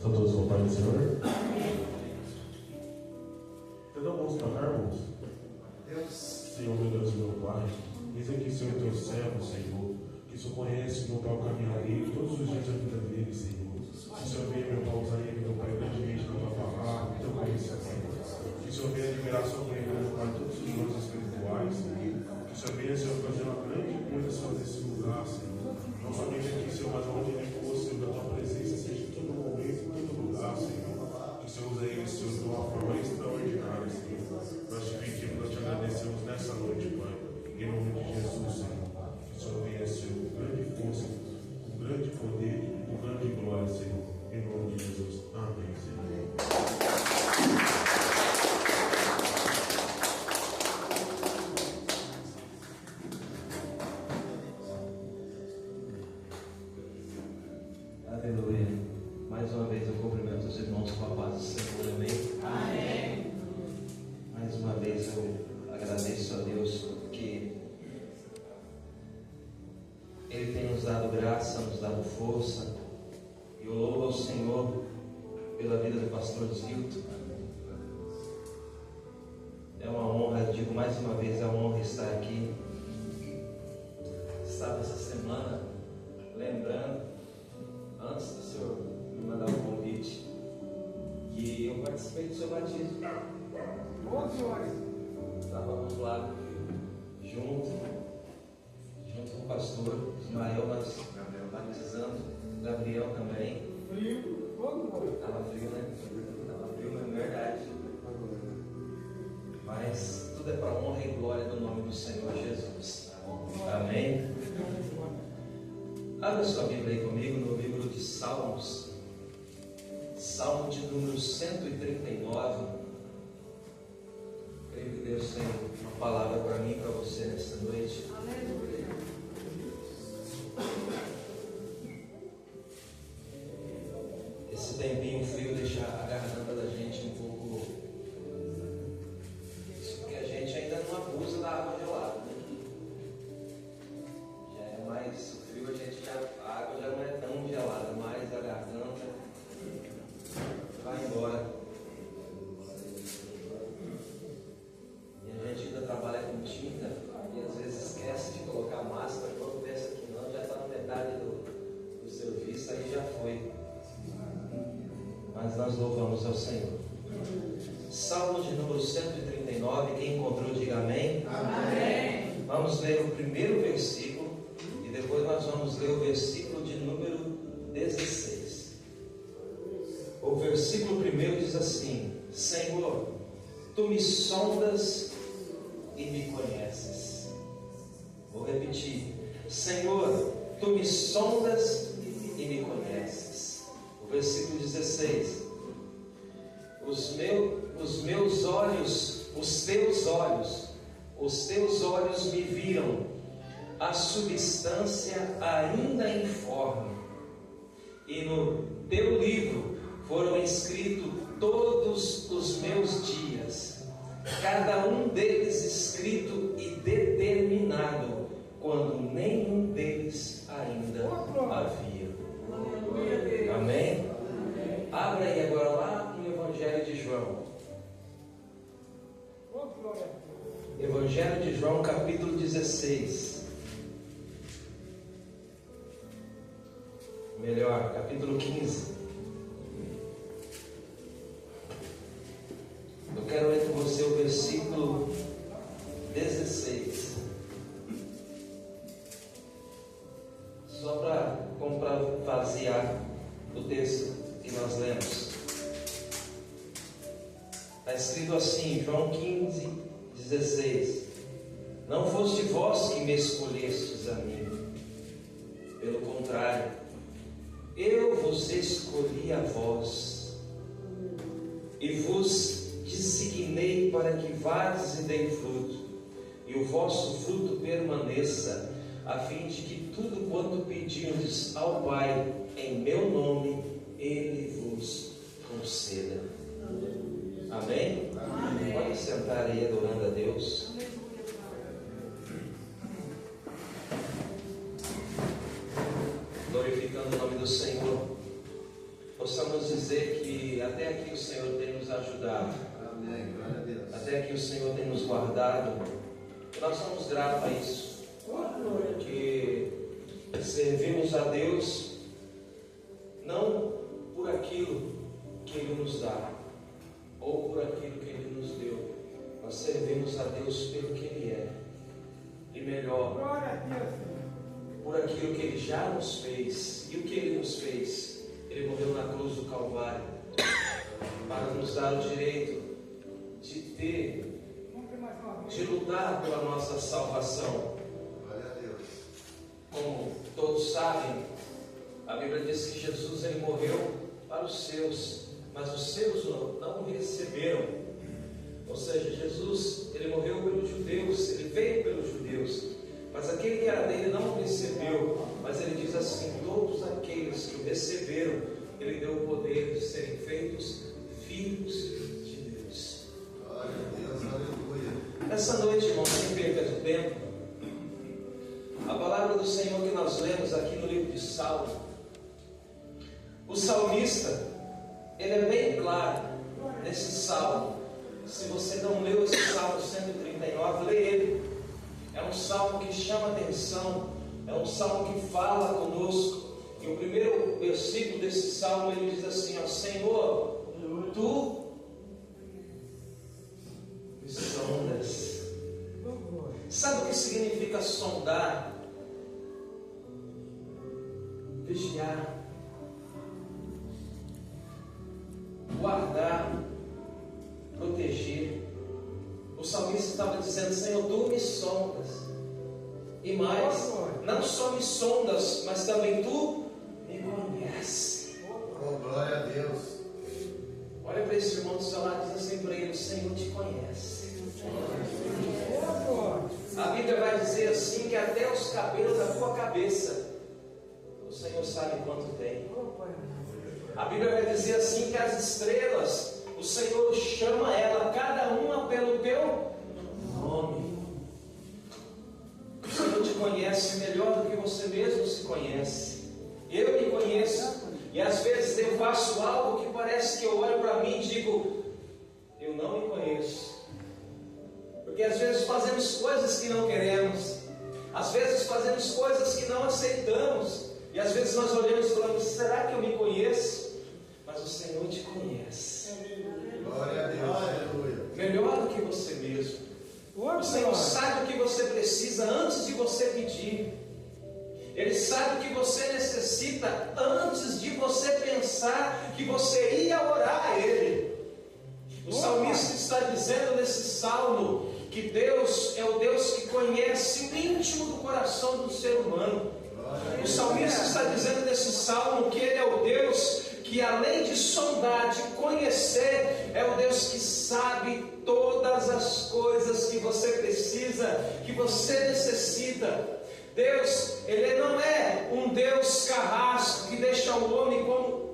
São todos com a paz do Senhor? Então vamos cantar, irmãos? Senhor, meu Deus e meu Pai, eis aqui, Senhor, teu servo, Senhor, que só conhece, meu Pai, o caminharei todos os dias da vida dele, Senhor. Que o Senhor venha, meu Pai, usar ele, meu Pai, grandemente na tua palavra, no teu conhecimento. Que o Senhor venha liberar sobre ele, meu Pai, todos os dons espirituais, Senhor. Que o Senhor venha, Senhor, fazer uma grande coisa, Senhor, nesse lugar, Senhor. Não somente aqui, Senhor, mas onde ele for, Senhor, da tua presença, seja em todo momento, em todo lugar, Senhor. Que o Senhor use ele, Senhor, de uma forma extraordinária, Senhor. Nós te pedimos, nós te agradecemos nessa noite, Pai. Em nome de Jesus, Senhor. Que o Senhor venha, Senhor, com grande força, com grande poder, com grande glória, Senhor. Em nome de Jesus. Amém, Senhor. Aleluia. Mais uma vez eu cumprimento os irmãos com a paz do Senhor. Amém? Amém. Mais uma vez eu agradeço a Deus porque Ele tem nos dado graça, nos dado força. E eu louvo ao Senhor pela vida do pastor Zilton. É uma honra, digo mais uma vez, é uma honra estar aqui. Estava essa semana lembrando, antes do Senhor me mandar o convite, que eu participei do seu batismo. Estávamos lá junto com o pastor Ismael, nós batizando, Gabriel também. Estava frio, né? Estava frio, mas é verdade. Mas tudo é para a honra e glória do nome do Senhor Jesus. Amém? Abra sua Bíblia aí comigo no livro de Salmos, Salmo de número 139. Creio que Deus tem uma palavra para mim e para você nesta noite. Aleluia. Esse tempinho frio deixa a garganta da gente um pouco. Isso porque a gente ainda não abusa da água gelada, né? Já é mais o frio, a água já não é tão gelada, mas a garganta vai embora. E a gente ainda trabalha com tinta e às vezes esquece de colocar máscara. Quando pensa que não, já está na metade do serviço, aí já foi. Mas nós louvamos ao Senhor. Salmo de número 139. Quem encontrou, diga amém. Amém. Vamos ler o primeiro versículo e depois nós vamos ler o versículo de número 16. O versículo primeiro diz assim: Senhor, tu me sondas e me conheces. Vou repetir: Senhor, tu me sondas e me conheces. O versículo 16: os meus olhos, os teus olhos me viram a substância ainda informe, e no teu livro foram escritos todos os meus dias, cada um deles escrito e determinado, quando nenhum deles ainda havia. Amém? Abra aí agora lá no Evangelho de João. Evangelho de João, capítulo 16. Melhor, capítulo 15. Eu quero ler com você o versículo 16. Só para parafrasear o texto que nós lemos. Está escrito assim, João 15, 16: Não foste vós que me escolhestes a mim, pelo contrário, eu vos escolhi a vós, e vos designei para que vades e deem fruto, e o vosso fruto permaneça, a fim de que tudo quanto pedirdes ao Pai em meu nome, Ele vos conceda. Amém? Amém. Pode sentar aí adorando a Deus. Glorificando o nome do Senhor. Possamos dizer dizer que até aqui o Senhor tem nos ajudado. Amém. Glória a Deus. Até aqui o Senhor tem nos guardado. E nós somos gratos a isso. Porque servimos a Deus não por aquilo que Ele nos dá, ou por aquilo que Ele nos deu. Nós servimos a Deus pelo que Ele é. E melhor, por aquilo que Ele já nos fez. E o que Ele nos fez? Ele morreu na cruz do Calvário para nos dar o direito de lutar pela nossa salvação. Glória a Deus. Como todos sabem, a Bíblia diz que Jesus ele morreu para os seus, mas os seus não o receberam. Ou seja, Jesus ele morreu pelos judeus, ele veio pelos judeus, mas aquele que era dele não o recebeu. Mas ele diz assim: todos aqueles que o receberam, ele deu o poder de serem feitos filhos de Deus. Glória a Deus, aleluia. Nessa noite, irmão, sem perda de tempo, a palavra do Senhor que nós lemos aqui no livro de Salmo, o salmista, ele é bem claro nesse salmo. Se você não leu esse salmo 139, lê ele. É um salmo que chama atenção, é um salmo que fala conosco. E o primeiro versículo desse salmo ele diz assim: ó, Senhor, tu me sondas. Sabe o que significa sondar? Vigiar, guardar, proteger. O salmista estava dizendo: Senhor, tu me sondas. E mais, não só me sondas, mas também tu me conheces. Oh, glória a Deus. Olha para esse irmão do seu lado e diz assim para ele: o Senhor te conhece. A Bíblia vai dizer assim que até os cabelos da tua cabeça o Senhor sabe quanto tem. A Bíblia vai dizer assim que as estrelas o Senhor chama ela, cada uma pelo teu nome. O Senhor te conhece melhor do que você mesmo se conhece. Eu me conheço. E às vezes eu faço algo que parece que eu olho para mim e digo: eu não me conheço. Porque às vezes fazemos coisas que não queremos. Às vezes fazemos coisas que não aceitamos. E às vezes nós olhamos e falamos: será que eu me conheço? Mas o Senhor te conhece. Glória a Deus, aleluia. Melhor do que você mesmo. O Senhor sabe o que você precisa antes de você pedir. Ele sabe o que você necessita antes de você pensar que você ia orar a Ele. O salmista está dizendo nesse salmo que Deus é o Deus que conhece o íntimo do coração do ser humano. O salmista está dizendo nesse salmo que Ele é o Deus que, além de sondar, de conhecer, é o Deus que sabe todas as coisas que você precisa, que você necessita. Deus, Ele não é um Deus carrasco que deixa o homem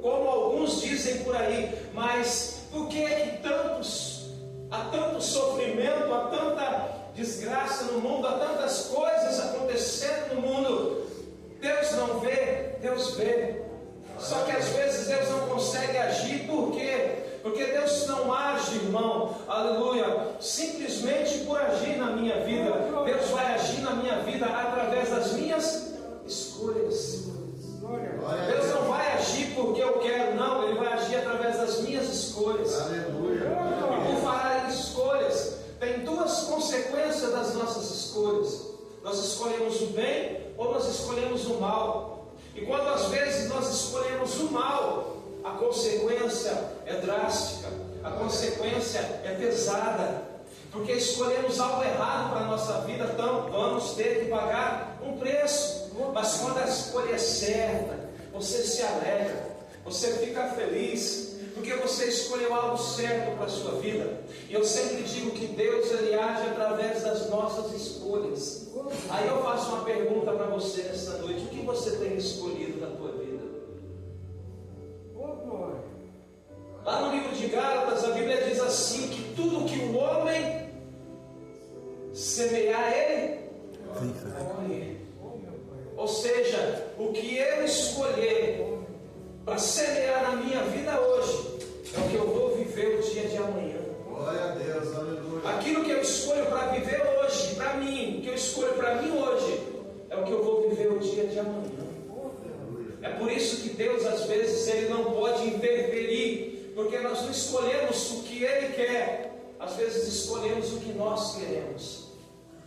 como alguns dizem por aí. Mas por que é que há tanto sofrimento, há tanta desgraça no mundo, há tantas coisas acontecendo no mundo? Deus não vê, Deus vê. Só que às vezes Deus não consegue agir. Por quê? Porque Deus não age, irmão, aleluia, simplesmente por agir na minha vida. Deus vai agir na minha vida através das minhas escolhas. Deus não vai agir porque eu quero, não. Ele vai agir através das minhas escolhas. Aleluia. E por falar em escolhas, tem duas consequências das nossas escolhas. Nós escolhemos o bem ou nós escolhemos o mal. E quando às vezes nós escolhemos o mal, a consequência é drástica, a consequência é pesada, porque escolhemos algo errado para a nossa vida, então vamos ter que pagar um preço. Mas quando a escolha é certa, você se alegra, você fica feliz, porque você escolheu algo certo para a sua vida. E eu sempre digo que Deus ele age através das nossas escolhas. Aí eu faço uma pergunta para você nessa noite: o que você tem escolhido na tua vida? Lá no livro de Gálatas, a Bíblia diz assim: que tudo que o homem semear, ele vai colher. Ou seja, o que eu escolher para semear na minha vida hoje, escolho para mim hoje é o que eu vou viver o dia de amanhã. É por isso que Deus, às vezes, Ele não pode interferir, porque nós não escolhemos o que Ele quer, às vezes escolhemos o que nós queremos.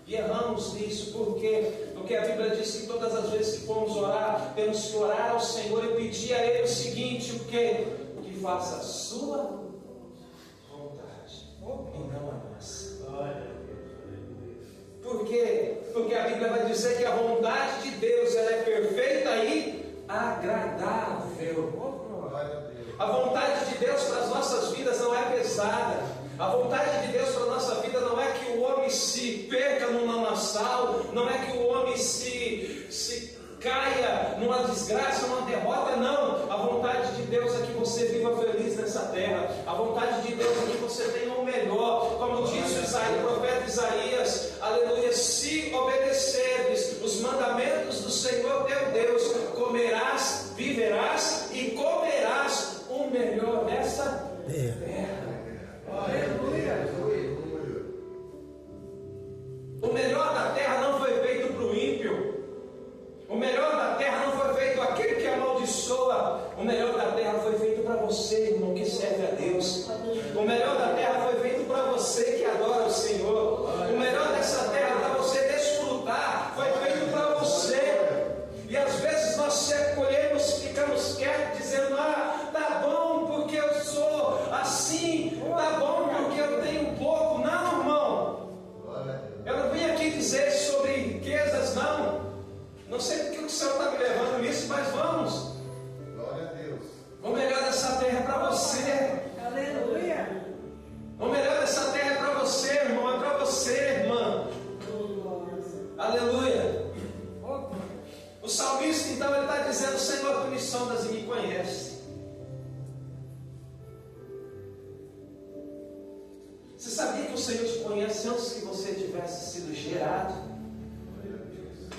E erramos nisso, porque a Bíblia diz que todas as vezes que formos orar, temos que orar ao Senhor e pedir a Ele o seguinte: o quê? Que faça a sua vontade e não a nossa. Por quê? Porque a Bíblia vai dizer que a vontade de Deus ela é perfeita e agradável. A vontade de Deus para as nossas vidas não é pesada. A vontade de Deus para a nossa vida não é que o homem se perca num lamaçal, não é que o homem se caia numa desgraça, numa derrota, não. A vontade de Deus é que você viva feliz nessa terra. A vontade de Deus é que você tenha o melhor. Como disse o profeta Isaías, aleluia, se obedeceres os mandamentos do Senhor teu Deus, comerás, viverás e comerás o melhor dessa terra. Aleluia. O melhor da terra não foi feito para o ímpio. O melhor da terra não foi feito aquele que amaldiçoa. O melhor da terra foi feito para você, irmão, que serve a Deus. O melhor da terra foi feito para você que adora o Senhor. O melhor dessa terra para você desfrutar foi feito para você. E às vezes nós colhemos, ficamos quietos, dizendo: ah, tá bom porque eu sou assim, tá bom porque eu tenho pouco. Não, irmão, eu não vim aqui dizer sobre riquezas, não. Não sei porque o Senhor está me levando nisso, mas vamos. Glória a Deus. O melhor dessa terra é para você. Aleluia. O melhor dessa terra é para você, irmão, é para você, irmã. Aleluia. O salmista, então, ele está dizendo: Senhor, tu me sondas e me conheces. Você sabia que o Senhor te conhece antes que você tivesse sido gerado?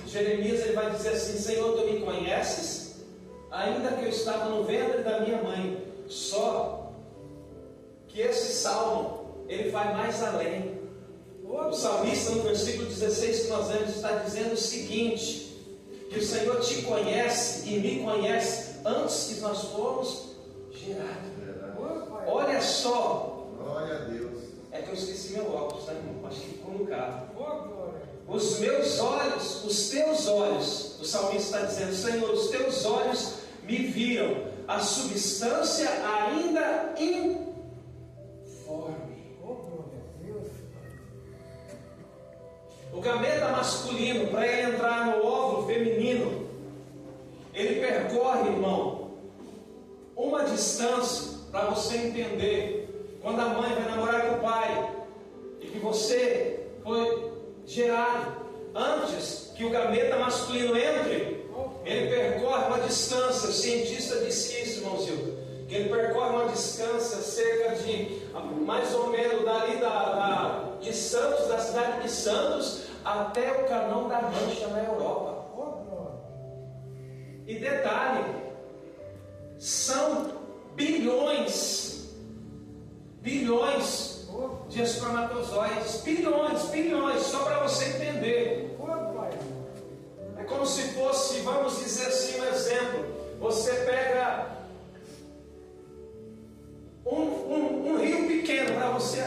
Jeremias, ele vai dizer assim: Senhor, tu me conheces, ainda que eu estava no ventre da minha mãe. Só que esse salmo, ele vai mais além. O salmista, no versículo 16 que nós vemos, está dizendo o seguinte: que o Senhor te conhece e me conhece antes que nós fomos gerados. Olha só. Glória a Deus. É que eu esqueci meu óculos, tá, irmão? Acho que ficou no carro. Os meus olhos, os teus olhos, o salmista está dizendo: Senhor, os teus olhos me viram a substância ainda informe. O gameta masculino, para ele entrar no óvulo feminino, ele percorre, irmão, uma distância para você entender. Quando a mãe vai namorar com o pai e que você foi gerado antes que o gameta masculino entre, ele percorre uma distância. O cientista disse isso, irmãozinho, que ele percorre uma distância cerca de mais ou menos dali de Santos, da cidade de Santos, até o Canão da Mancha na Europa. E detalhe, são bilhões de espermatozoides, bilhões, só para você entender. É como se fosse, vamos dizer assim, um exemplo. Você pega um rio pequeno para você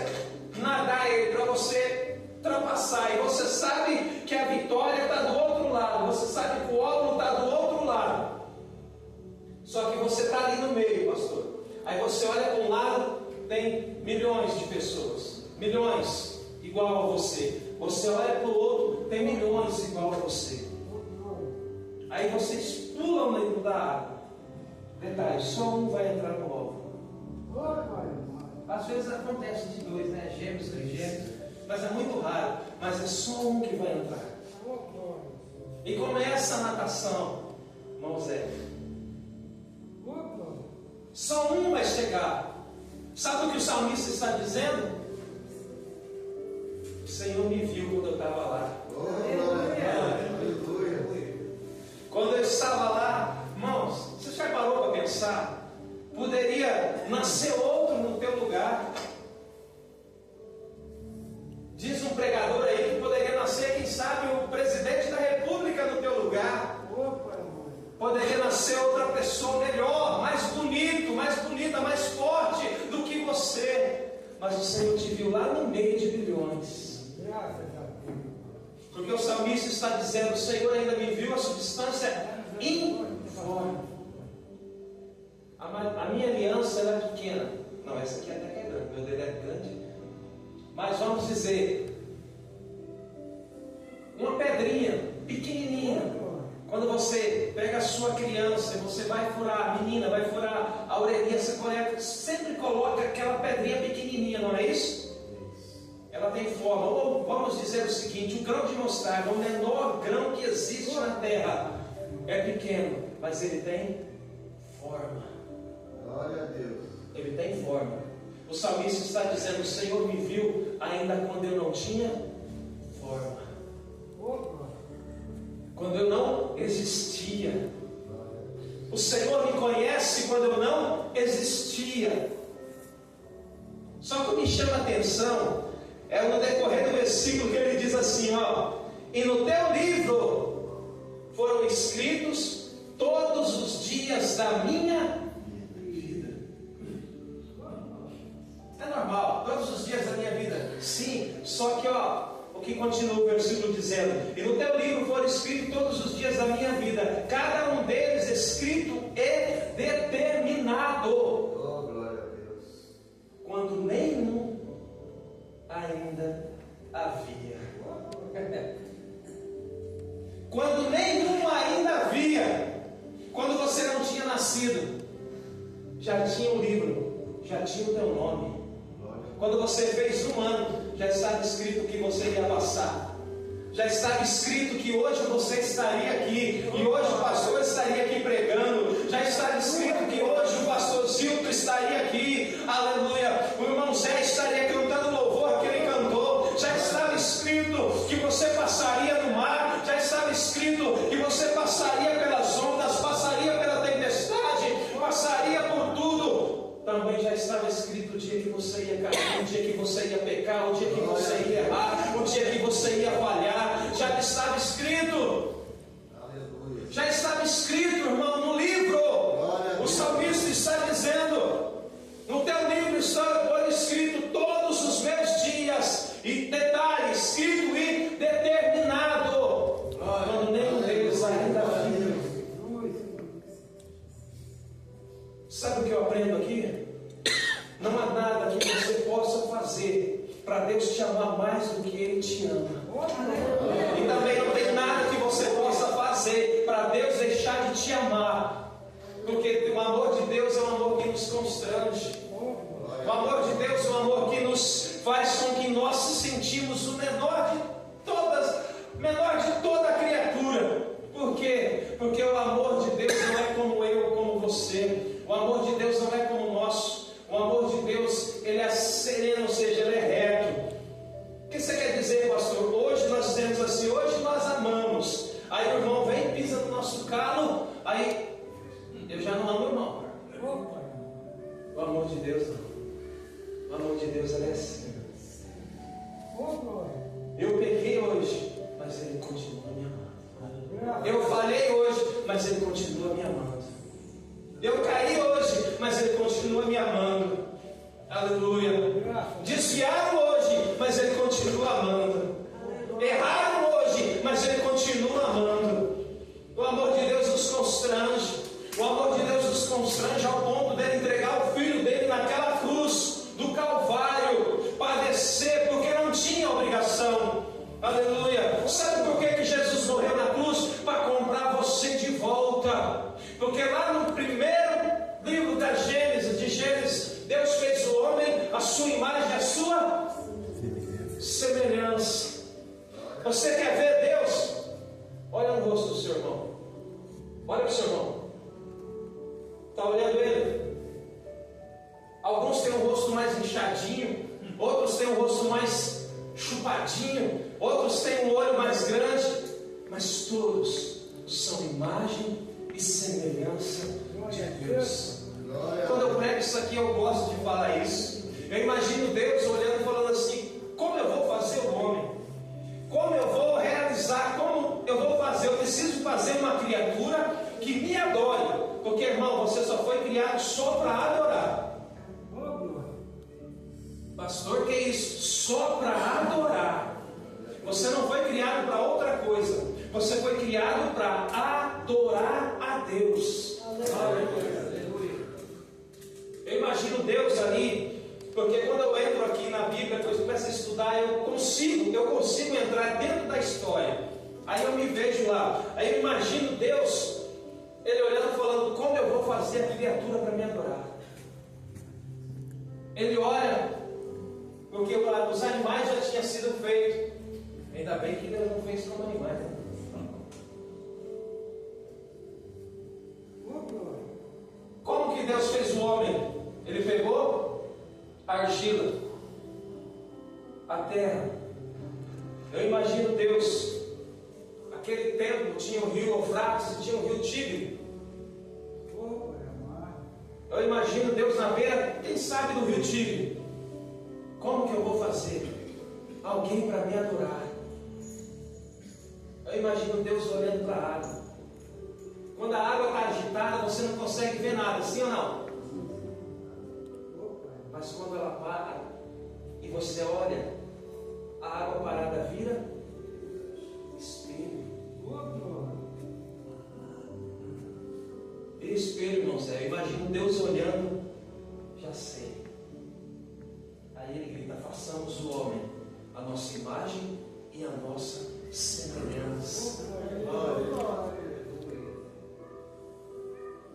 nadar ele, para você ultrapassar, e você sabe que a vitória está do outro lado, você sabe que o óvulo está do outro lado, só que você está ali no meio, pastor. Aí você olha para um lado, tem milhões de pessoas, milhões igual a você. Você olha para o outro, tem milhões igual a você. Aí vocês pulam dentro da água. Detalhe, só um vai entrar no óvulo. Às vezes acontece de dois, né? Gêmeos, trigêmeos, mas é muito raro. Mas é só um que vai entrar. E começa a natação, irmão Zé. Só um vai chegar. Sabe o que o salmista está dizendo? O Senhor me viu quando eu estava lá. Quando eu estava lá, irmãos, você já parou para pensar? Poderia nascer outro no teu lugar. Diz um pregador aí que poderia nascer, quem sabe, o presidente da república no teu lugar. Poderia nascer outra pessoa melhor, mais bonito, mais bonita, mais forte do que você. Mas o Senhor te viu lá no meio de bilhões. Porque o salmista está dizendo: o Senhor ainda me viu a substância informe. A minha aliança era pequena. Não, essa aqui até que é grande. Meu dedo é grande. Mas vamos dizer, uma pedrinha pequenininha. Quando você pega a sua criança, você vai furar, a menina vai furar a orelhinha, você sempre coloca aquela pedrinha pequenininha, não é isso? Ela tem forma. Ou vamos dizer o seguinte: o grão de mostarda, o menor grão que existe na terra, é pequeno, mas ele tem forma. Glória a Deus. Ele tem forma. O salmista está dizendo: o Senhor me viu ainda quando eu não tinha forma, quando eu não existia. O Senhor me conhece quando eu não existia. Só que o que me chama a atenção é no decorrer do versículo que ele diz assim, ó: e no teu livro foram escritos todos os dias da minha vida. É normal, todos os dias da minha vida. Sim, só que o que continua o versículo dizendo: e no teu livro foram escritos todos os dias da minha vida, cada um deles escrito e determinado. Oh, glória a Deus. Quando nenhum ainda havia. Quando nenhum ainda havia. Quando você não tinha nascido, já tinha o livro, já tinha o teu nome. Quando você fez 1 ano, já estava escrito que você ia passar. Já estava escrito que hoje você estaria aqui, e hoje o pastor estaria aqui pregando. Já estava escrito que hoje o pastor Zilton estaria aqui, aleluia. O irmão Zé estaria cantando o louvor que ele cantou. Já estava escrito que você passaria no mar. Já estava escrito que você passaria pelas ondas, passaria pela tempestade, passaria por tudo. Também já estava escrito o dia que você ia cair, o dia que você ia pecar, o dia que você ia errar, o dia que você ia falhar. Já estava escrito. Aleluia. Já estava escrito, irmão, no livro. O salmista está dizendo: no teu livro foram escritos todos os meus dias. E detalhe, escrito e determinado. Quando nenhum deles ainda havia. Sabe o que eu aprendo aqui? Não há nada que você possa fazer para Deus te amar mais do que Ele te ama. E também não tem nada que você possa fazer para Deus deixar de te amar. Porque o amor de Deus é um amor que nos constrange. O amor de Deus é um amor que nos faz com que nós se sentimos o menor de toda a criatura. Por quê? Porque o amor de Deus não é como eu ou como você. O amor de Deus não é como o nosso. O amor de Deus, ele é sereno, ou seja, ele é reto. O que você quer dizer, pastor? Hoje nós dizemos assim: hoje nós amamos. Aí o irmão vem e pisa no nosso calo. Aí eu já não amo o irmão. O amor de Deus não. O amor de Deus ele é assim. Eu pequei hoje, mas Ele continua me amando. Eu falhei hoje, mas Ele continua me amando. Eu caí hoje, mas Ele continua me amando. Aleluia. Desviaram hoje, mas Ele continua amando. Erraram hoje, mas Ele continua amando. O amor de Deus nos constrange. O amor de Deus nos constrange ao ponto dele entregar o filho dele naquela cruz do Calvário, padecer, porque não tinha obrigação. Aleluia. Sabe por que Jesus morreu na cruz? Para comprar você de volta. Porque lá no primeiro livro da Gênesis, Deus fez o homem à sua imagem, à sua semelhança. Você quer ver Deus? Olha no rosto do seu irmão. Olha para o seu irmão. Está olhando ele? Alguns têm um rosto mais inchadinho, outros têm um rosto mais chupadinho, outros têm um olho mais grande, mas todos são imagem e semelhança de Deus. Quando eu prego isso aqui, eu gosto de falar isso. Eu imagino Deus olhando e falando assim: como eu vou fazer o homem? Como eu vou realizar criado só para adorar. Pastor, que é isso? Só para adorar. Você não foi criado para outra coisa. Você foi criado para adorar a Deus. Eu imagino Deus ali, porque quando eu entro aqui na Bíblia, depois começo a estudar, eu consigo entrar dentro da história. Aí eu me vejo lá. Aí eu imagino Deus, Ele olhando e falando: como eu vou fazer a criatura para me adorar? Ele olha, porque os animais já tinham sido feitos. Ainda bem que Deus não fez como animais, né? Como que Deus fez o homem? Ele pegou a argila, a terra. Eu imagino Deus, aquele tempo tinha o rio Eufrates e tinha o rio Tigre. Eu imagino Deus na beira, quem sabe, do rio Tigre. Como que eu vou fazer alguém para me adorar? Eu imagino Deus olhando para a água. Quando a água está agitada, você não consegue ver nada, sim ou não? Mas quando ela para e você olha, a água parada vira espelho. Espelho, irmãos, eu imagino Deus olhando, já sei. Aí Ele grita: façamos o homem a nossa imagem e a nossa semelhança.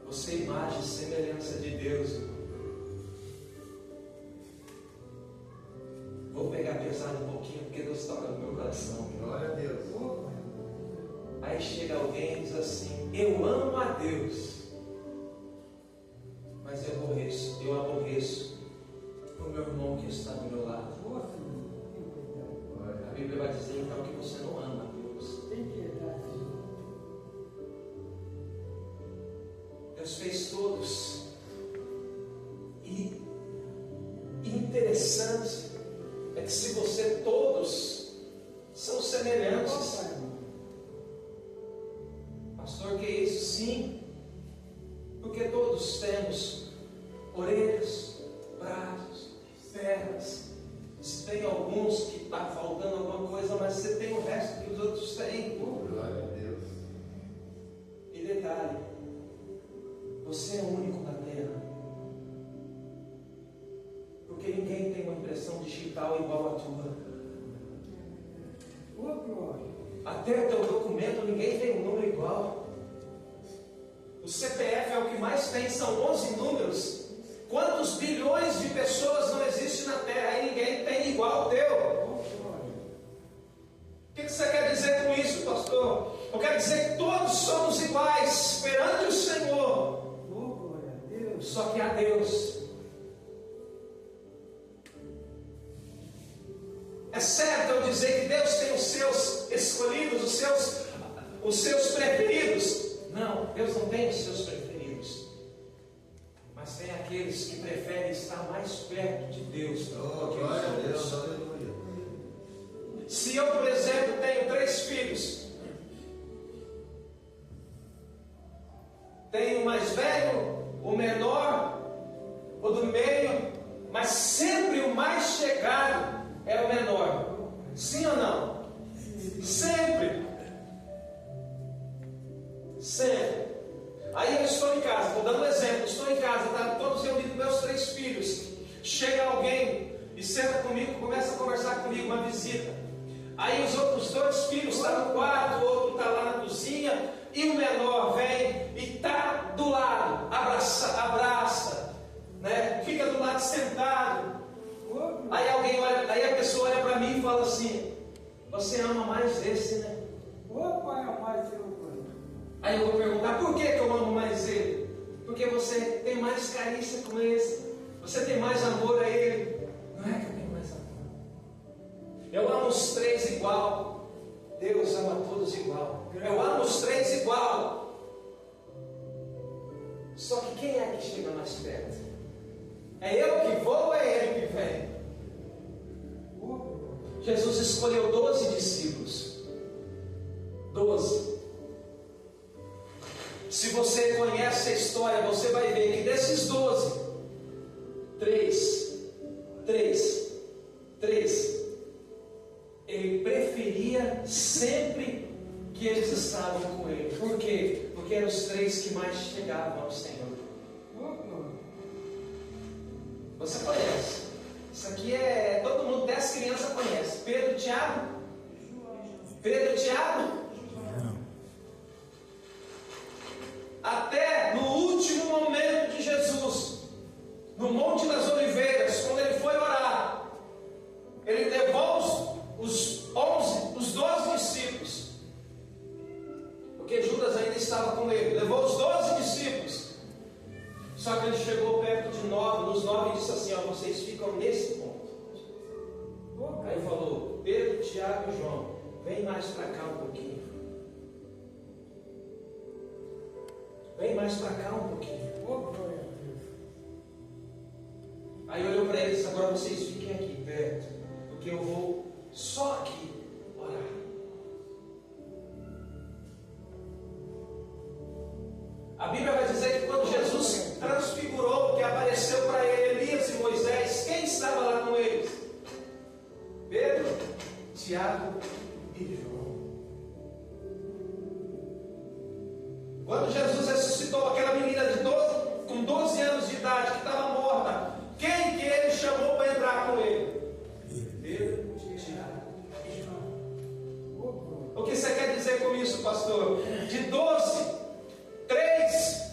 Você é imagem e semelhança de Deus. Vou pegar pesado um pouquinho, porque Deus toca no meu coração. Glória a Deus. Aí chega alguém e diz assim: eu amo a Deus, mas eu aborreço o meu irmão que está do meu lado. A Bíblia vai dizer então que você não ama a Deus. Deus fez todos. E interessante é que se você todos são semelhantes. Pastor, que é isso? Sim, porque todos temos orelhas, braços, pernas. Se tem alguns que está faltando alguma coisa, mas você tem o resto que os outros têm. Glória a Deus. E detalhe, você é único na terra, porque ninguém tem uma impressão digital igual a tua. Até o teu documento ninguém tem um número igual. O CPF é o que mais tem, são 11 números. Quantos bilhões de pessoas não existem na terra e ninguém tem igual ao teu? O que você quer dizer com isso, pastor? Eu quero dizer que todos somos iguais perante o Senhor. Só que há Deus. É certo eu dizer que Deus tem os seus escolhidos, os seus preferidos? Não, Deus não tem os seus preferidos. Mas tem aqueles que preferem estar mais perto de Deus do que Glória a os Deus. outros. Aleluia. Se eu, por exemplo, tenho 3 filhos, tenho o mais velho, o menor, o do meio, mas sempre o mais chegado é o menor. Sim ou não? Sempre. Sempre. Aí eu estou em casa, estou dando um exemplo, estou em casa, tá todos reunidos, meus 3 filhos. Chega alguém e senta comigo, começa a conversar comigo, uma visita. Aí os outros 2 filhos estão no quarto, o outro está lá na cozinha, e o menor vem e está do lado, abraça, né? Fica do lado sentado. Aí alguém olha, aí a pessoa olha para mim e fala assim: você ama mais esse, né? Aí eu vou perguntar: por que eu amo mais ele? Porque você tem mais carícia com esse, você tem mais amor a ele. Não é que eu tenho mais amor. Eu amo os 3 igual. Deus ama todos igual. Eu amo os 3 igual. Só que quem é que chega mais perto? É eu que vou ou é ele que vem? Jesus escolheu 12 discípulos. 12. Se você conhece a história, você vai ver que desses Você conhece. Isso aqui é... todo mundo, 10 crianças conhece. Pedro, Tiago. Pedro, Tiago. Até no último momento de Jesus, no Monte das Oliveiras, quando ele foi orar, ele levou os 12 discípulos, porque Judas ainda estava com ele, levou os 12 discípulos, só que ele chegou perto de 9, nos 9 e disse assim: ó, vocês ficam nesse ponto. Aí falou: Pedro, Tiago e João, vem mais para cá um pouquinho. Vem mais para cá um pouquinho. Aí olhou para eles: agora vocês fiquem aqui perto, porque eu vou só aqui orar. A Bíblia vai dizer que quando Jesus transfigurou, que apareceu para ele Elias e Moisés, quem estava lá com eles? Pedro, Tiago e João. Quando Jesus ressuscitou aquela menina com 12 anos de idade, que estava morta, quem que ele chamou para entrar com ele? Pedro, Tiago e João. O que você quer dizer com isso, pastor? De 12, 3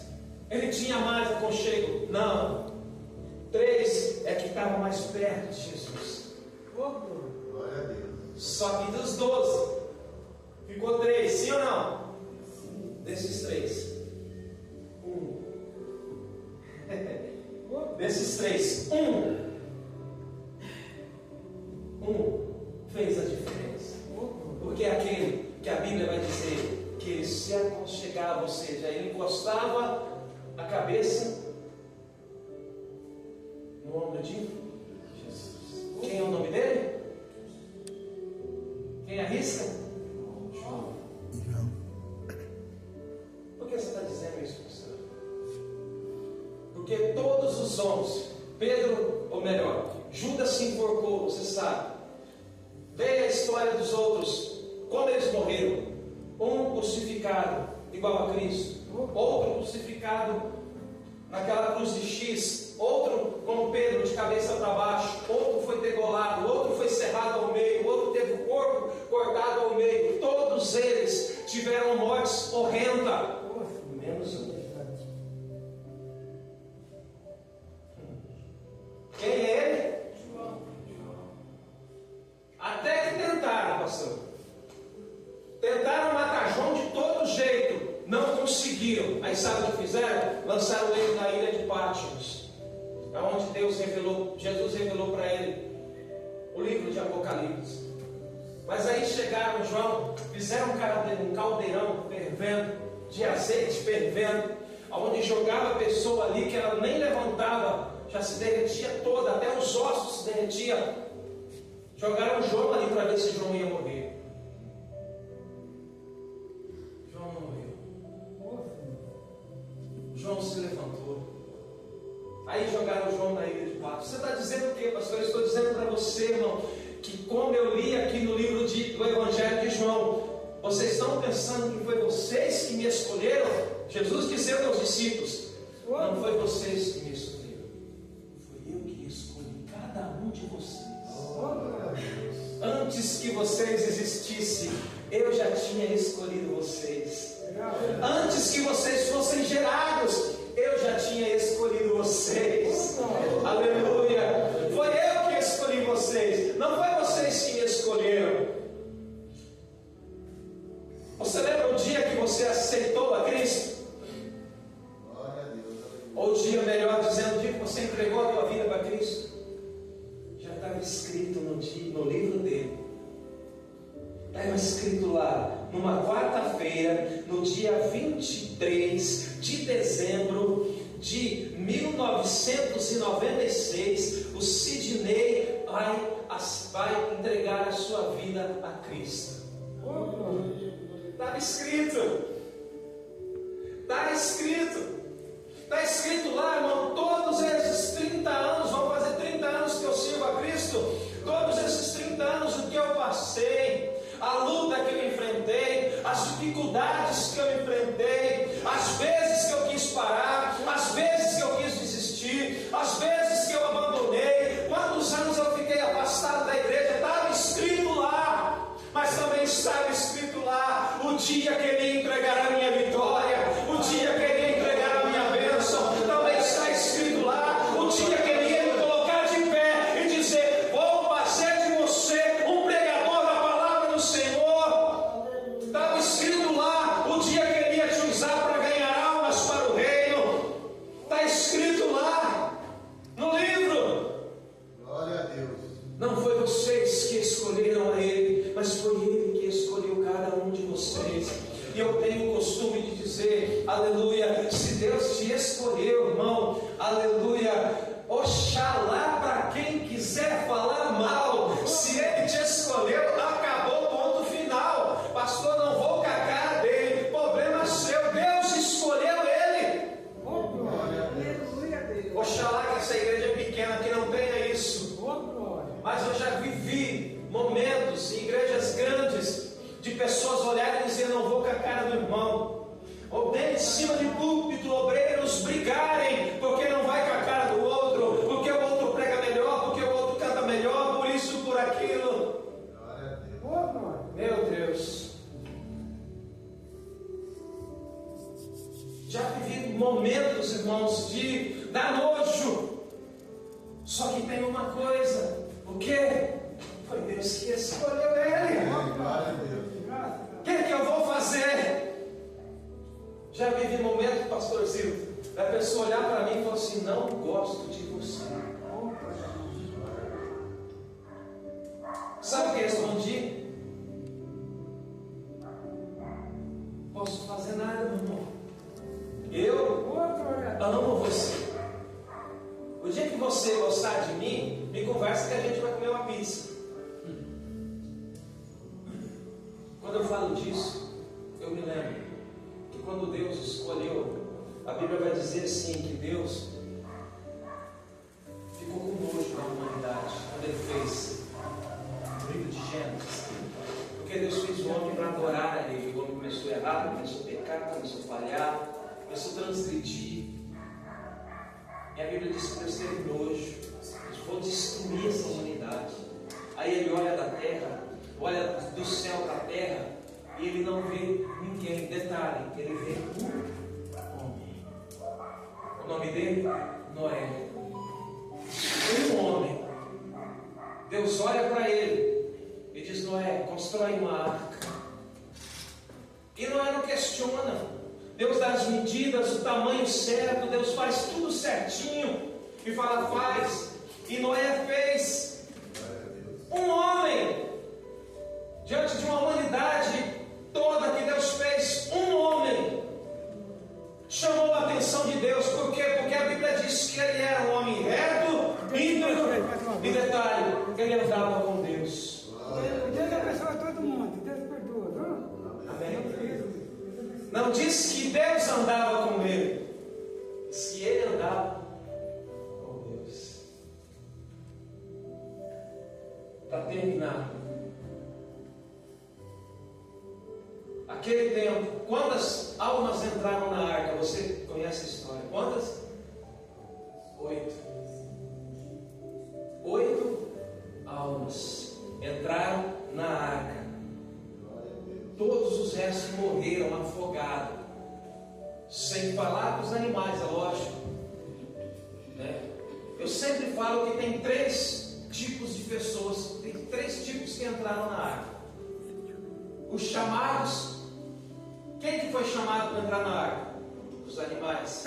ele tinha mais aconchego? Não. 3 é que estava mais perto de Jesus. Glória a Deus. Só que dos 12 ficou 3, sim ou não? Desses 3, 1. Desses 3, 1 fez a diferença. Porque é aquele que a Bíblia vai dizer que ele se aconchegava, ou seja, ele encostava a cabeça no ombro de Jesus. Quem é o nome dele? Quem arrisca? João. Por que você está dizendo isso, pastor? Porque todos os 11, Pedro, ou melhor, Judas se enforcou, você sabe. Veja a história dos outros, como eles morreram. Um crucificado, igual a Cristo. Outro crucificado naquela cruz de X. Outro, como Pedro, de cabeça para baixo. Outro foi degolado, outro foi cerrado ao meio, outro teve o corpo cortado ao meio. Todos eles tiveram mortes horrendas, menos um. Quem é ele? Até que tentaram, pastor. Tentaram matar João de todo jeito, não conseguiram. Aí sabe o que fizeram? Lançaram ele na ilha de Patmos, onde Jesus revelou para ele o livro de Apocalipse. Mas aí chegaram João, fizeram um caldeirão fervendo, de azeite fervendo, onde jogava a pessoa ali que ela nem levantava, já se derretia toda, até os ossos se derretiam. Jogaram João ali para ver se João ia morrer. João não morreu. João se levantou. Aí jogaram João na ilha de Patmos. Você está dizendo o quê, pastor? Eu estou dizendo para você, irmão, que como eu li aqui no livro do Evangelho de João, vocês estão pensando que foi vocês que me escolheram? Jesus disse aos discípulos: não foi vocês que me escolheram, foi eu que escolhi cada um de vocês. Antes que vocês existissem, eu já tinha escolhido vocês. Antes que vocês fossem gerados, eu já tinha escolhido vocês. Aleluia. Foi eu que escolhi vocês, não foi vocês que me escolheram. Você lembra o dia que você aceitou a Cristo? Glória a Deus. Ou o dia, melhor dizendo, o dia que você entregou a tua vida para Cristo? Já estava escrito no livro dele. Estava escrito lá, numa quarta-feira, no dia 23 de dezembro de 1996, o Sidney vai entregar a sua vida a Cristo. Estava escrito. Está escrito. Está escrito lá, irmão, todos esses 30 anos, vão fazer 30 anos que eu sirvo a Cristo, todos esses 30 anos o que eu passei, a luta que eu enfrentei, as dificuldades que eu enfrentei, as vezes que eu quis parar, as vezes que eu quis desistir, as vezes que eu abandonei, Oxalá que essa igreja pequena que não tenha isso. Mas eu já vivi momentos em igrejas grandes de pessoas olharem e dizer: não vou com a cara do irmão. Ou bem em cima de púlpito, obreiros brigarem porque não vai com a cara do outro, porque o outro prega melhor, porque o outro canta melhor, por isso, por aquilo. Meu Deus. Já vivi momentos, irmãos, de dar nojo. Só que tem uma coisa: o quê? Foi Deus que escolheu ele. O que eu vou fazer? Já vivi momentos, pastor Zildo, da pessoa olhar para mim e falar assim: não gosto de você. Sabe o que eu respondi? Posso fazer nada, meu irmão. Eu amo você. O dia que você gostar de mim, me conversa que a gente vai comer uma pizza. Quando eu falo disso, eu me lembro que quando Deus escolheu, a Bíblia vai dizer assim, que Deus ficou com nojo da humanidade quando Ele fez o livro de Gênesis. Porque Deus fez o homem para adorar a Ele. O homem começou a errar, começou a pecar, começou a falhar, começou a transgredir. E a Bíblia diz que Deus teve nojo. Deus vou destruir essa humanidade. Aí Ele olha da terra, olha do céu para a terra, e Ele não vê ninguém. Detalhe, Ele vê um homem. O nome dele? Noé. Um homem. Deus olha para ele e diz: Noé, constrói uma arca. E Noé não questiona. Deus dá as medidas, o tamanho certo, Deus faz tudo certinho e fala: faz. E Noé fez. Um homem, diante de uma humanidade toda que Deus fez, um homem chamou a atenção de Deus. Por quê? Porque a Bíblia diz que ele era um homem reto, íntegro, e detalhe, ele andava com Deus. Deus abençoa todo mundo, Deus perdoa, viu? Amém. Não diz que Deus andava com ele, diz que ele andava com Deus. Para terminar, aquele tempo, quantas almas entraram na arca? Você conhece a história? Quantas? 8. 8 almas entraram na arca. Todos os restos morreram afogados. Sem falar dos animais, é lógico, né? Eu sempre falo que tem 3 tipos de pessoas, tem 3 tipos que entraram na arca. Os chamados. Quem que foi chamado para entrar na arca? Os animais.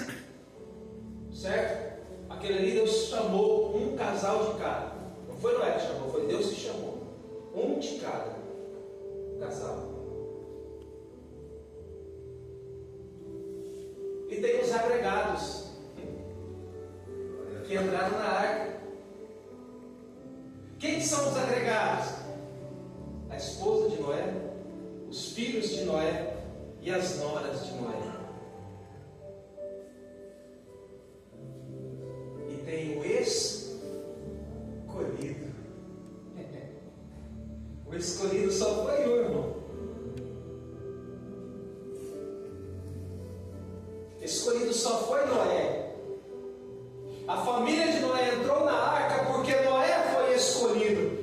Certo? Aquele ali Deus chamou um casal de cada. Não foi Noé que chamou, foi Deus que chamou. Um de cada casal. E tem os agregados que entraram na arca. Quem são os agregados? A esposa de Noé, os filhos de Noé e as noras de Noé. E tem o escolhido. O escolhido só foi um, irmão. Escolhido só foi Noé. A família de Noé entrou na arca porque Noé foi escolhido.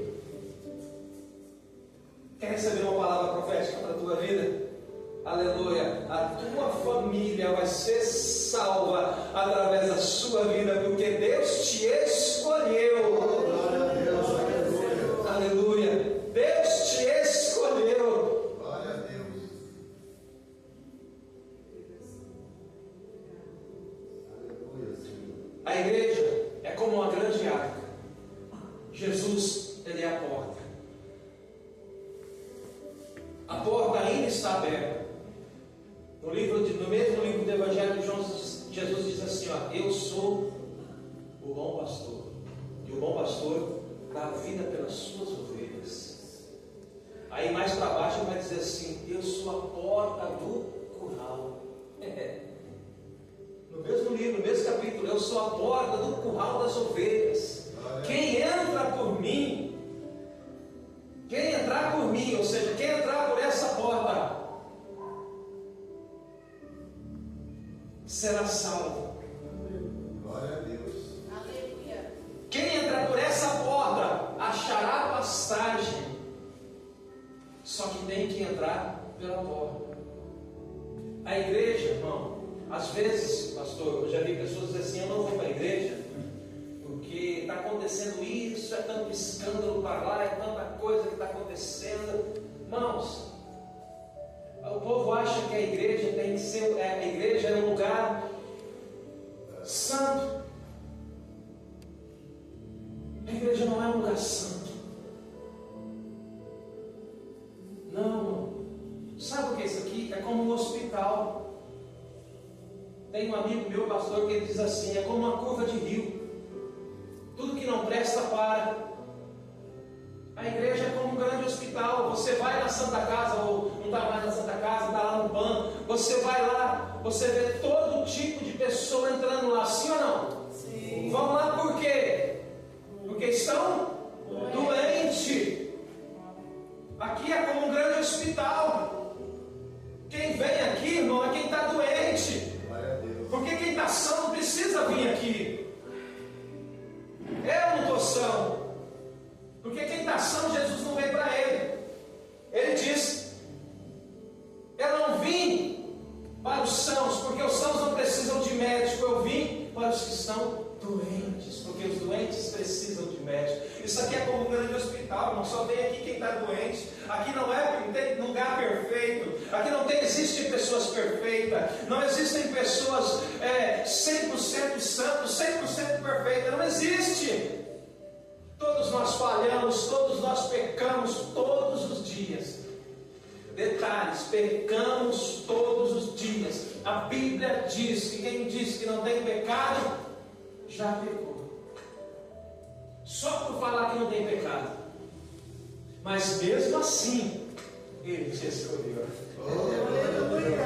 Quer receber uma palavra profética para a tua vida? Aleluia. A tua família vai ser salva através da sua vida, porque Deus te escolheu. Glória a Deus, aleluia. Aleluia. Deus te escolheu. Glória a Deus. Aleluia, Senhor. A igreja é como uma grande arca. Jesus, Ele é a porta. A porta ainda está aberta. No mesmo livro do Evangelho de João, Jesus diz assim: ó, eu sou o bom pastor. E o bom pastor dá a vida pelas suas ovelhas. Aí mais para baixo ele vai dizer assim: eu sou a porta do curral. No mesmo livro, no mesmo capítulo, eu sou a porta do curral das ovelhas. Quem entra por mim, quem entrar por mim, ou seja, quem entrar por essa porta, será salvo. Glória a Deus. Aleluia. Quem entrar por essa porta achará pastagem. Só que tem que entrar pela porta. A igreja, irmão, às vezes, pastor, eu já vi pessoas dizer assim: eu não vou para a igreja porque está acontecendo isso, é tanto escândalo para lá, é tanta coisa que está acontecendo. Irmãos, o povo acha que a igreja tem que ser, a igreja é um lugar santo. A igreja não é um lugar santo. Não. Sabe o que é isso aqui? É como um hospital. Tem um amigo meu, pastor, que ele diz assim: é como uma curva de rio. Tudo que não presta para. A igreja é como um grande hospital. Você vai na Santa Casa, ou não está mais na Santa Casa, está lá no PAN. Você vai lá, você vê todo tipo de pessoa entrando lá, sim ou não? Sim. Vão lá por quê? Porque estão doentes. Aqui é como um grande hospital. Quem vem aqui, irmão, é quem está doente. Glória a Deus. Porque quem está são não precisa vir aqui. Eu não estou são. Porque quem está são, Jesus não veio para ele. Ele diz: eu não vim para os sãos, porque os sãos não precisam de médico. Eu vim para os que estão doentes, porque os doentes precisam de médico. Isso aqui é como um grande hospital, irmão. Só vem aqui quem está doente. Aqui não tem lugar perfeito. Aqui não existem pessoas perfeitas. Não existem pessoas 100% santos, 100% perfeitas. Não existe. Todos nós falhamos, todos nós pecamos todos os dias. Detalhes, pecamos todos os dias. A Bíblia diz que quem diz que não tem pecado, já pecou. Só por falar que não tem pecado. Mas mesmo assim, Ele te escolheu. Aleluia.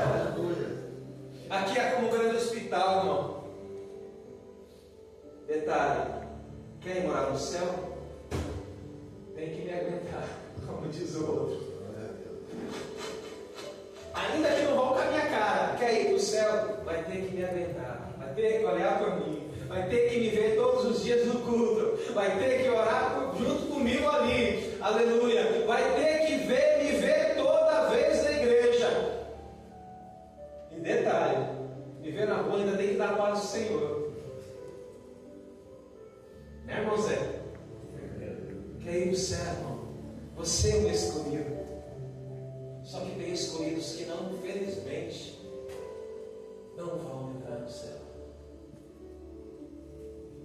Aqui é como um grande hospital, irmão. Detalhe: quem morar no céu tem que me aguentar, como diz o outro. Glória a Deus. Ainda que não vão com a minha cara, quer ir para o céu, vai ter que me aguentar, vai ter que olhar por mim, vai ter que me ver todos os dias no culto, vai ter que orar junto comigo ali, aleluia, vai ter que me ver toda vez na igreja. E detalhe: me ver na rua ainda tem que dar a paz do Senhor. Né, irmão Zé? Quer ir para o céu, irmão? Você é o escolhido. Só que tem escolhidos que não, infelizmente, não vão entrar no céu.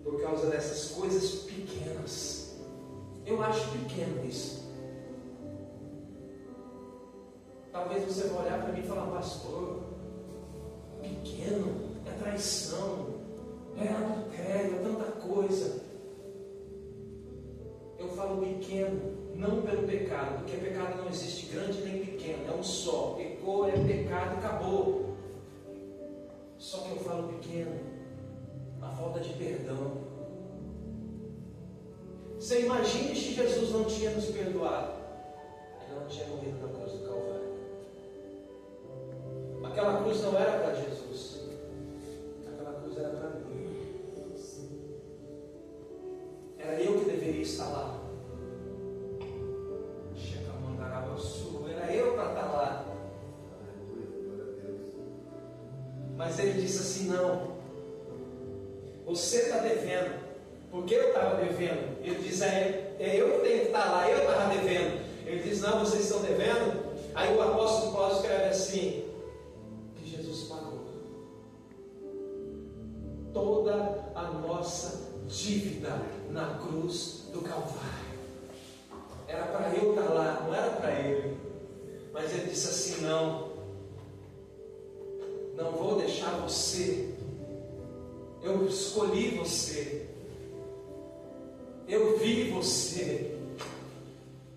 Por causa dessas coisas pequenas. Eu acho pequeno isso. Talvez você vai olhar para mim e falar: pastor, pequeno, é traição, é adultério, é tanta coisa. Eu falo pequeno, não pelo pecado, porque pecado não existe grande nem pequeno, é um só. Pecou, é pecado e acabou. Só que eu falo pequeno, a falta de perdão. Você imagine se Jesus não tinha nos perdoado, Ele não tinha morrido na cruz do Calvário. Aquela cruz não era para Jesus, aquela cruz era para mim. Era eu que deveria estar lá. Era eu para estar lá. Mas ele disse assim: não, você está devendo, porque eu estava devendo. Ele diz: é eu que tenho que estar lá, eu estava devendo. Ele diz: não, vocês estão devendo. Aí o apóstolo Paulo escreve assim: que Jesus pagou toda a nossa dívida na cruz do Calvário. Era para eu estar lá, não era para ele. Mas ele disse assim: não vou deixar você. Eu escolhi você. Eu vi você.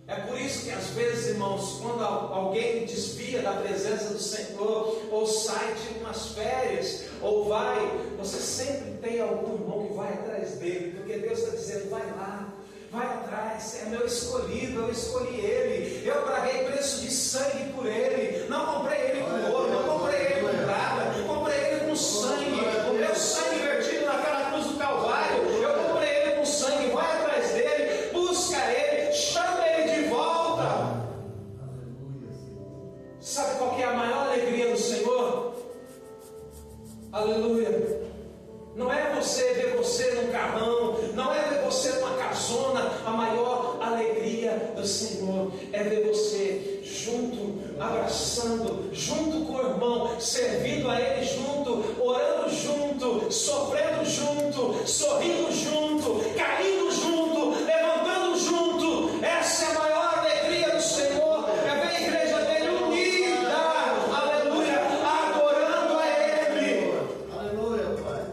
É por isso que às vezes, irmãos, quando alguém desvia da presença do Senhor, ou sai de umas férias, ou vai, você sempre tem algum irmão que vai atrás dele, porque Deus está dizendo: vai lá, vai atrás, é meu escolhido, eu escolhi ele, eu paguei preço de sangue por ele, não comprei ele com ouro, não comprei ele com prata, comprei ele com sangue, o meu sangue vertido naquela cruz do Calvário, eu comprei ele com sangue. Vai atrás dele, busca ele, chama ele de volta. Sabe qual que é a maior alegria do Senhor? Aleluia. Não é você ver você num carrão, não é ver você numa casona. A maior alegria do Senhor é ver você junto, abraçando, junto com o irmão, servindo a Ele junto, orando junto, sofrendo junto, sorrindo junto, caindo junto, levantando junto. Essa é a maior alegria do Senhor, é ver a igreja dele unida, aleluia, adorando a Ele. Aleluia, Pai.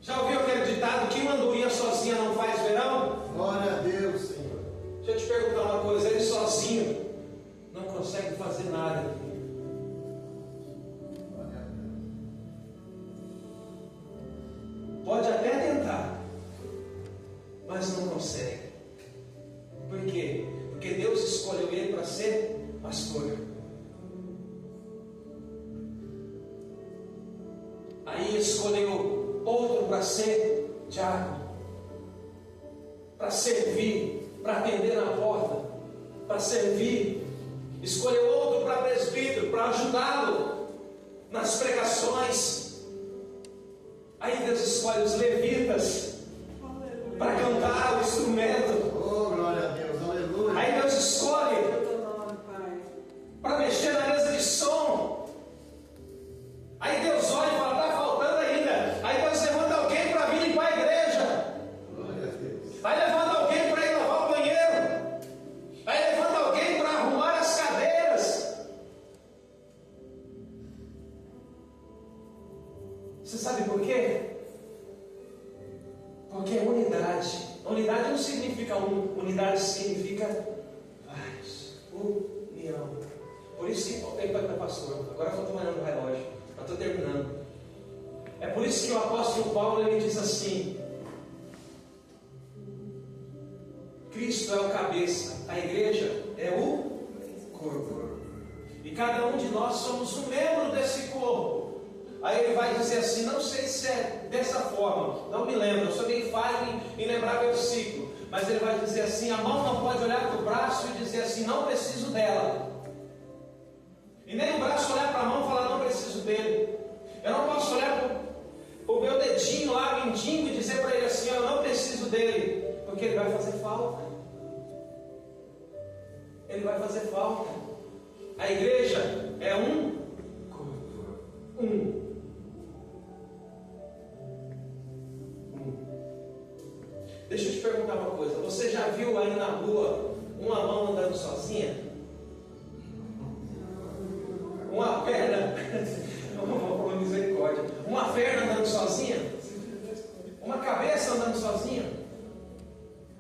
Já ouviu aquele ditado: que uma andorinha sozinha não faz verão? Glória a Deus, Senhor. Deixa eu te perguntar uma coisa: ele sozinho não consegue fazer nada. Glória a Deus. Pode até tentar, mas não consegue. Por quê? Porque Deus escolheu ele para ser pastor. Aí escolheu outro para ser diácono, para servir, para atender na porta, para servir. Escolheu outro para presbítero, para ajudá-lo nas pregações. Aí Deus escolhe os levitas para cantar o instrumento. Oh, glória a Deus, aleluia. Aí Deus escolhe para mexer na mesa de som. Aí Deus olha e fala: está faltando ainda. Aí Deus levanta alguém para vir limpar a igreja. Glória a Deus. Aí levanta alguém para ir lavar o banheiro. Aí levanta alguém para arrumar as cadeiras. Você sabe por quê? Porque é unidade. Unidade não significa um, unidade significa vários. União. Por isso que, pastor, agora eu estou olhando o relógio, eu estou terminando. É por isso que o apóstolo Paulo ele diz assim: Cristo é o cabeça, a igreja é o corpo. E cada um de nós somos um membro desse corpo. Aí ele vai dizer assim, não sei se é dessa forma, não me lembro, eu sou bem falho em lembrar versículo, mas ele vai dizer assim: a mão não pode olhar para o braço e dizer assim, não preciso dela. E nem o braço olhar para a mão e falar, não preciso dele. Eu não posso olhar para o meu dedinho lá, mindinho, e dizer para ele assim, eu não preciso dele, porque ele vai fazer falta. Ele vai fazer falta. A igreja é um corpo. Um. Deixa eu te perguntar uma coisa. Você já viu aí na rua uma mão andando sozinha? Uma perna, uma misericórdia, uma perna andando sozinha? Uma cabeça andando sozinha?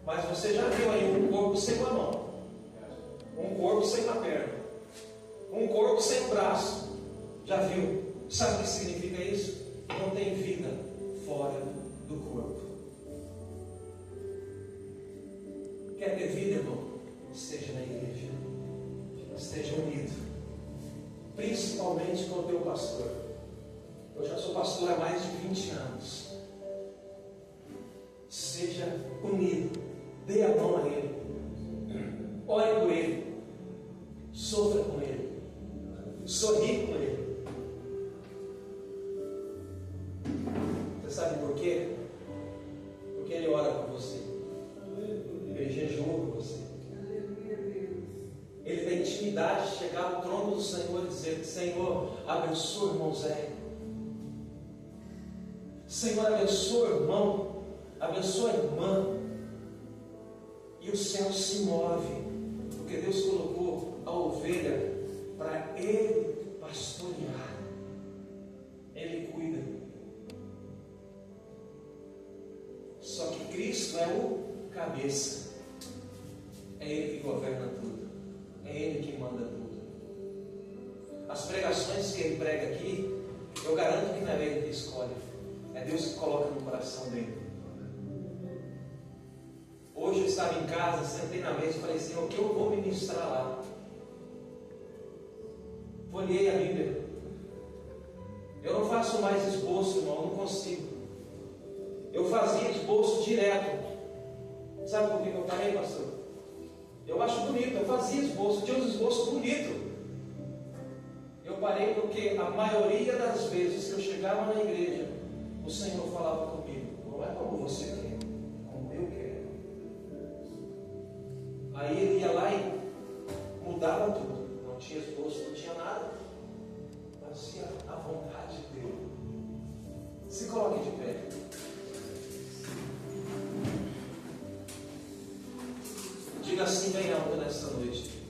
Mas você já viu aí um corpo sem uma mão, um corpo sem uma perna, um corpo sem um braço? Já viu? Sabe o que significa isso? Não tem vida fora do corpo. Quer ter vida, irmão? Esteja na igreja, esteja unido, principalmente com o teu pastor. Eu já sou pastor há mais de 20 anos. Seja unido, dê a mão a ele, ore por ele, sofra com ele, sorri com ele. Você sabe por quê? Porque ele ora por você, ele jejua por você, ele tem intimidade de chegar ao trono do Senhor e dizer: Senhor, abençoa o irmão Zé, Senhor, abençoa o irmão, abençoa a irmã. E o céu se move, porque Deus colocou a ovelha para ele pastorear. Ele cuida. Só que Cristo é o cabeça. É Ele que governa tudo. É Ele que manda tudo. As pregações que Ele prega aqui, Eu garanto que não é ele que escolhe, é Deus que coloca no coração dele. Hoje eu estava em casa, sentei na mesa e falei, Senhor, o que eu vou ministrar lá? Folhei a Bíblia. Eu não faço mais esboço, irmão, eu não consigo. Eu fazia esboço direto. Sabe por que eu parei, pastor? Eu acho bonito, eu fazia esboço, tinha uns esboços bonitos. Eu parei porque a maioria das vezes que eu chegava na igreja, o Senhor falava comigo, não é como você quer, é como eu quero. Aí ele ia lá e mudava tudo. Não tinha esboço, não tinha nada. Fazia a vontade dele. Se coloque de pé. Diga assim bem alto nesta noite.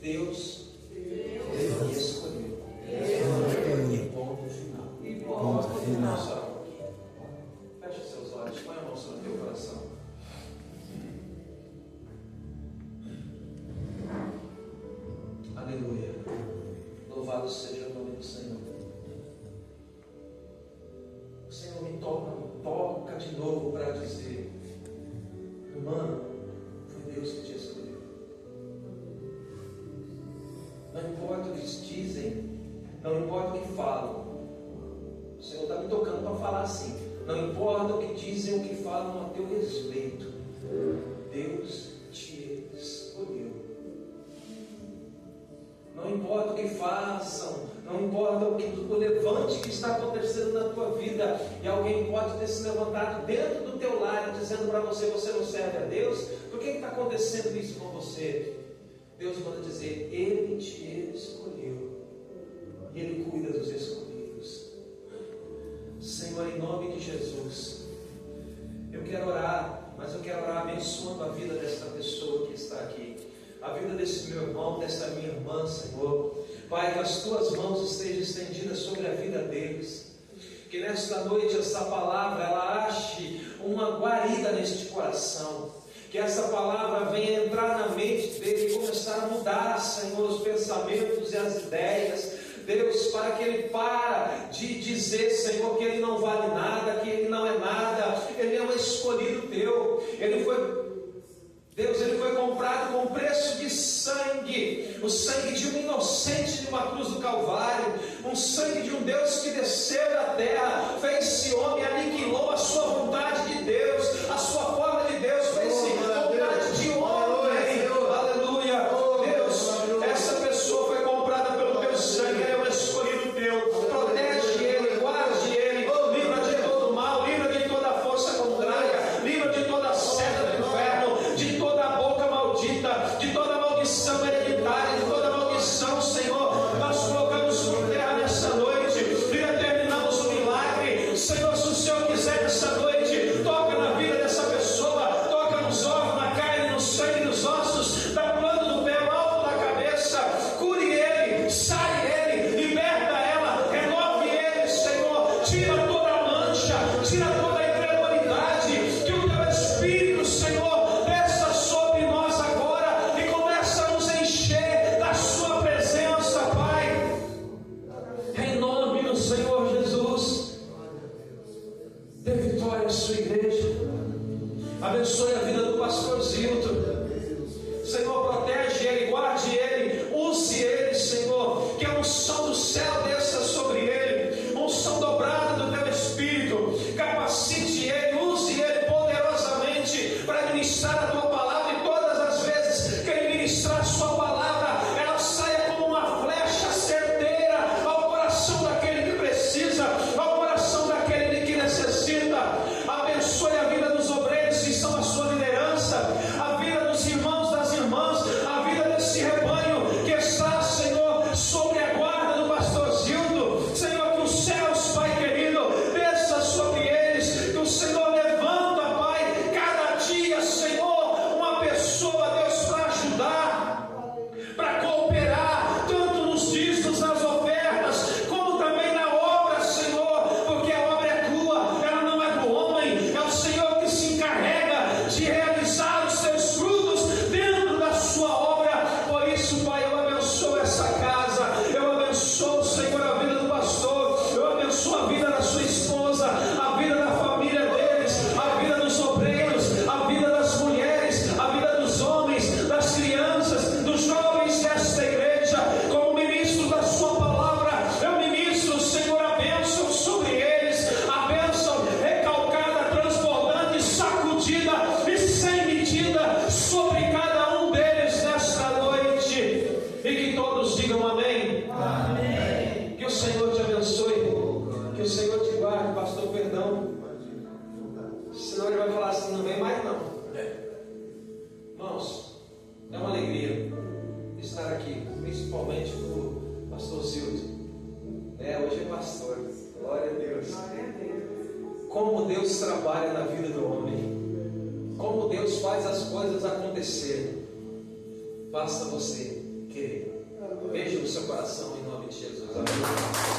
Deus me escolheu. Ponto final. Ponto final. Feche seus olhos, põe a mão sobre o teu coração. Aleluia. Louvado seja o nome do Senhor. O Senhor me toca de novo para dizer, mano, foi Deus que te escolheu. Não importa o que dizem, não importa o que falam. O Senhor está me tocando para falar assim. Não importa o que dizem, o que falam a teu respeito. Deus te escolheu. Não importa o que façam, não importa o levante que está acontecendo na tua vida, e alguém pode ter se levantado dentro do teu lar dizendo para você, você não serve a Deus, por que está acontecendo isso com você? Deus manda dizer, Ele te escolheu, e Ele cuida dos escolhidos. Senhor, em nome de Jesus, eu quero orar, mas eu quero orar abençoando a vida desta pessoa que está aqui, a vida desse meu irmão, desta minha irmã, Senhor. Pai, que as tuas mãos estejam estendidas sobre a vida deles, que nesta noite essa palavra ela ache uma guarida neste coração, que essa palavra venha entrar na mente dele e começar a mudar, Senhor, os pensamentos e as ideias, Deus, para que ele para de dizer, Senhor, que ele não vale nada, que ele não é nada, ele é um escolhido teu, Deus, ele foi comprado com preço de sangue, o sangue de um inocente de uma cruz do Calvário, um sangue de um Deus que desceu da terra, fez-se homem, aniquilou a sua vontade de Deus, a sua forma de Deus, fez-se vontade de homem, aleluia, Deus, essa pessoa foi comprada pelo teu sangue, ele é um escolhido teu, protege ele, guarde ele, livra de todo mal, livra de toda força contrária, livra de toda seta do inferno, de toda a boca maldita, de toda maldição hereditária, de toda maldição, Senhor, nós colocamos por terra nessa noite, e determinamos o milagre, Senhor, se o Senhor quiser nessa noite, toca na vida dessa pessoa, toca nos ossos, na carne, no sangue, nos ossos, da planta do pé, alto da cabeça, cure ele, sare ele, liberta ela, renove ele, Senhor, tira toda a mancha, tira toda a incredulidade, que o teu Espírito, Senhor, desça sobre nós agora e começa a nos encher da sua presença, Pai, em nome do Senhor Jesus. Dê vitória à sua igreja, abençoe a vida do pastor Zilton, Senhor, protege ele, guarde ele, use ele, Senhor, que a unção do céu desça sobre ele, unção dobrada do teu Espírito, capacite ele, use ele poderosamente para ministrar a tua palavra, e todas as vezes que ele ministrar a sua palavra, ela saia como uma flecha certeira ao coração daquele que precisa, ao coração daquele que necessita. Abençoe a vida dos obreiros que são a sua liderança, a pastor não vem mais não. Irmãos, é uma alegria estar aqui, principalmente com o pastor Zildo. Hoje é pastor. Glória a Deus. Como Deus trabalha na vida do homem. Como Deus faz as coisas acontecerem. Basta você querer. Beijo no seu coração em nome de Jesus. Amém.